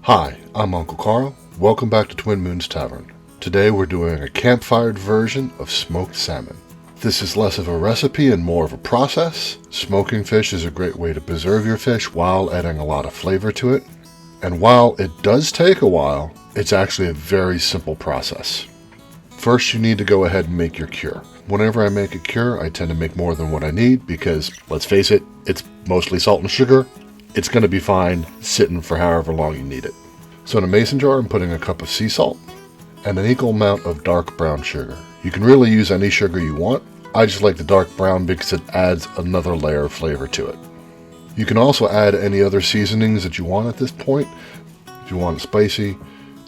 Hi, I'm Uncle Karl. Welcome back to Twin Moons Tavern. Today we're doing a campfired version of smoked salmon. This is less of a recipe and more of a process. Smoking fish is a great way to preserve your fish while adding a lot of flavor to it. And while it does take a while, it's actually a very simple process. First, you need to go ahead and make your cure. Whenever I make a cure, I tend to make more than what I need because, let's face it, it's mostly salt and sugar. It's going to be fine sitting for however long you need it. So in a mason jar, I'm putting a cup of sea salt and an equal amount of dark brown sugar. You can really use any sugar you want. I just like the dark brown because it adds another layer of flavor to it. You can also add any other seasonings that you want at this point. If you want it spicy,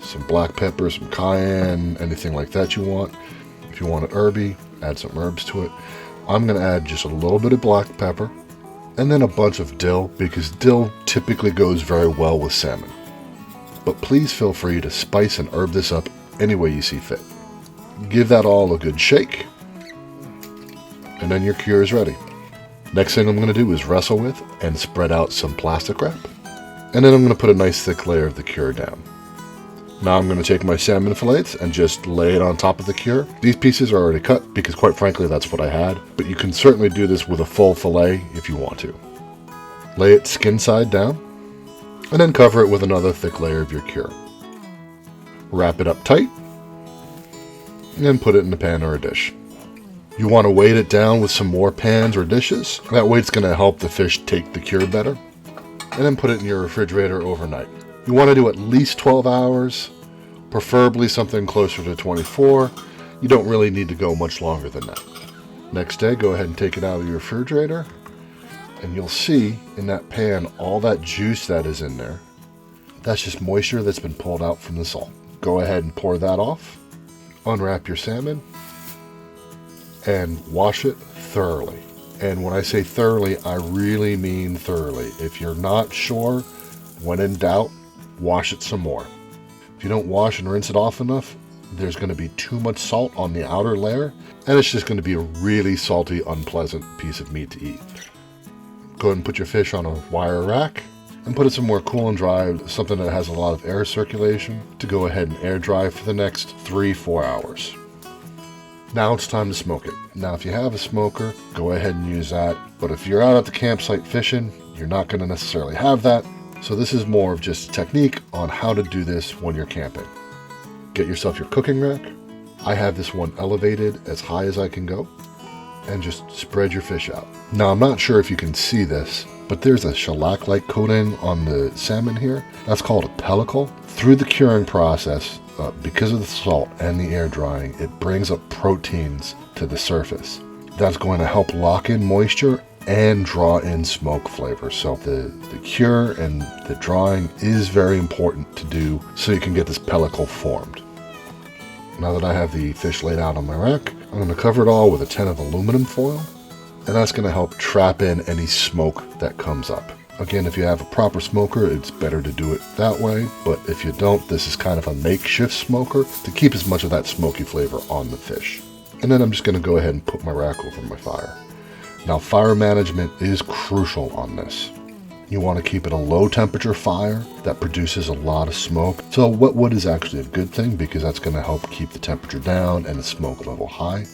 some black pepper, some cayenne, anything like that you want. If you want it herby, add some herbs to it. I'm going to add just a little bit of black pepper and then a bunch of dill because dill typically goes very well with salmon. But please feel free to spice and herb this up any way you see fit. Give that all a good shake, and then your cure is ready. Next thing I'm going to do is wrestle with and spread out some plastic wrap, and then I'm going to put a nice thick layer of the cure down. Now I'm going to take my salmon fillets and just lay it on top of the cure. These pieces are already cut because quite frankly that's what I had, but you can certainly do this with a full fillet if you want to. Lay it skin side down, and then cover it with another thick layer of your cure. Wrap it up tight, and then put it in a pan or a dish. You want to weight it down with some more pans or dishes. That way it's going to help the fish take the cure better. And then put it in your refrigerator overnight. You want to do at least 12 hours, preferably something closer to 24. You don't really need to go much longer than that. Next day, go ahead and take it out of your refrigerator, and you'll see in that pan all that juice that is in there. That's just moisture that's been pulled out from the salt. Go ahead and pour that off. Unwrap your salmon and wash it thoroughly. And when I say thoroughly, I really mean thoroughly. If you're not sure, when in doubt, wash it some more. If you don't wash and rinse it off enough, there's going to be too much salt on the outer layer, and it's just going to be a really salty, unpleasant piece of meat to eat. Go ahead and put your fish on a wire rack and put it somewhere cool and dry, something that has a lot of air circulation, to go ahead and air dry for the next 3-4 hours. Now it's time to smoke it. Now if you have a smoker, go ahead and use that. But if you're out at the campsite fishing, you're not going to necessarily have that. So this is more of just a technique on how to do this when you're camping. Get yourself your cooking rack. I have this one elevated as high as I can go. And just spread your fish out. Now I'm not sure if you can see this, but there's a shellac-like coating on the salmon here. That's called a pellicle. Through the curing process, because of the salt and the air drying, it brings up proteins to the surface. That's going to help lock in moisture and draw in smoke flavor. So the cure and the drying is very important to do so you can get this pellicle formed. Now that I have the fish laid out on my rack, I'm going to cover it all with a tin of aluminum foil, and that's going to help trap in any smoke that comes up. Again, if you have a proper smoker, it's better to do it that way, but if you don't, this is kind of a makeshift smoker to keep as much of that smoky flavor on the fish. And then I'm just going to go ahead and put my rack over my fire. Now, fire management is crucial on this. You want to keep it a low temperature fire that produces a lot of smoke. So wet wood is actually a good thing because that's going to help keep the temperature down and the smoke level high.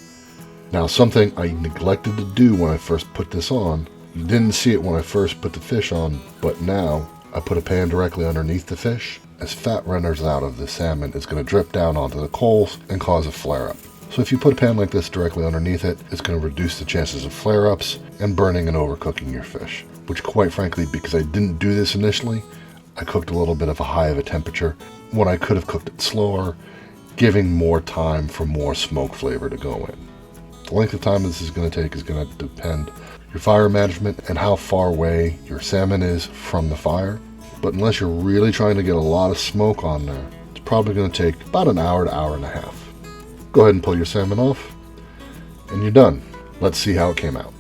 Now, something I neglected to do when I first put this on, you didn't see it when I first put the fish on, but now I put a pan directly underneath the fish. As fat renders out of the salmon, it's going to drip down onto the coals and cause a flare-up. So if you put a pan like this directly underneath it, it's going to reduce the chances of flare-ups and burning and overcooking your fish. Which quite frankly, because I didn't do this initially, I cooked a little bit of a high of a temperature when I could have cooked it slower, giving more time for more smoke flavor to go in. The length of time this is going to take is going to depend on your fire management and how far away your salmon is from the fire. But unless you're really trying to get a lot of smoke on there, it's probably going to take about an hour to hour and a half. Go ahead and pull your salmon off, and you're done. Let's see how it came out.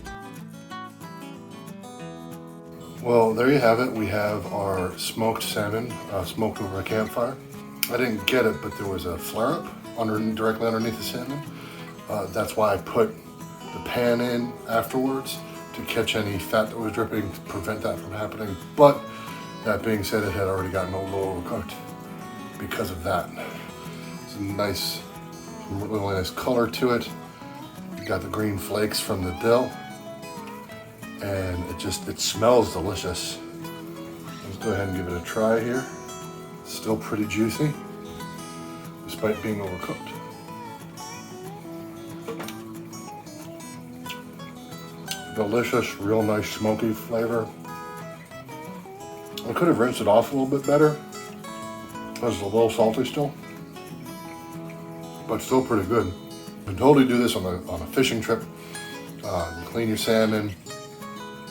Well, there you have it. We have our smoked salmon, smoked over a campfire. I didn't get it, but there was a flare-up directly underneath the salmon. That's why I put the pan in afterwards to catch any fat that was dripping, to prevent that from happening. But That being said, it had already gotten a little overcooked because of that. It's a nice, really nice color to it. You got the green flakes from the dill, and it smells delicious. Let's go ahead and give it a try here. Still pretty juicy, despite being overcooked. Delicious, real nice smoky flavor. I could have rinsed it off a little bit better, because it's a little salty still, but still pretty good. You can totally do this on a fishing trip. You clean your salmon,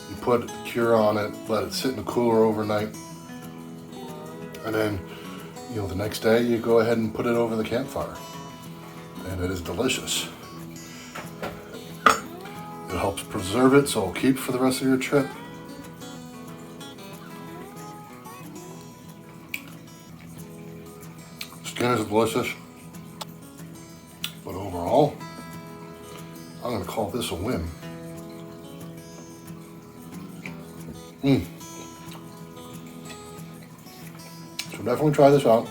you put the cure on it, let it sit in the cooler overnight, and then the next day you go ahead and put it over the campfire, and it is delicious. It helps preserve it so it'll keep for the rest of your trip. Skin is delicious, but overall, I'm going to call this a win. So definitely try this out.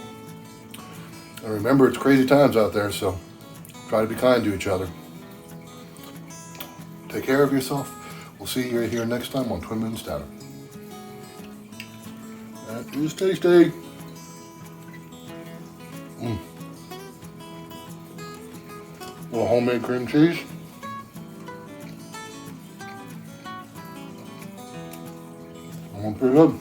And remember, it's crazy times out there, so try to be kind to each other. Take care of yourself. We'll see you here next time on Twin Moons Tavern. That is tasty. Little homemade cream cheese. Pretty good.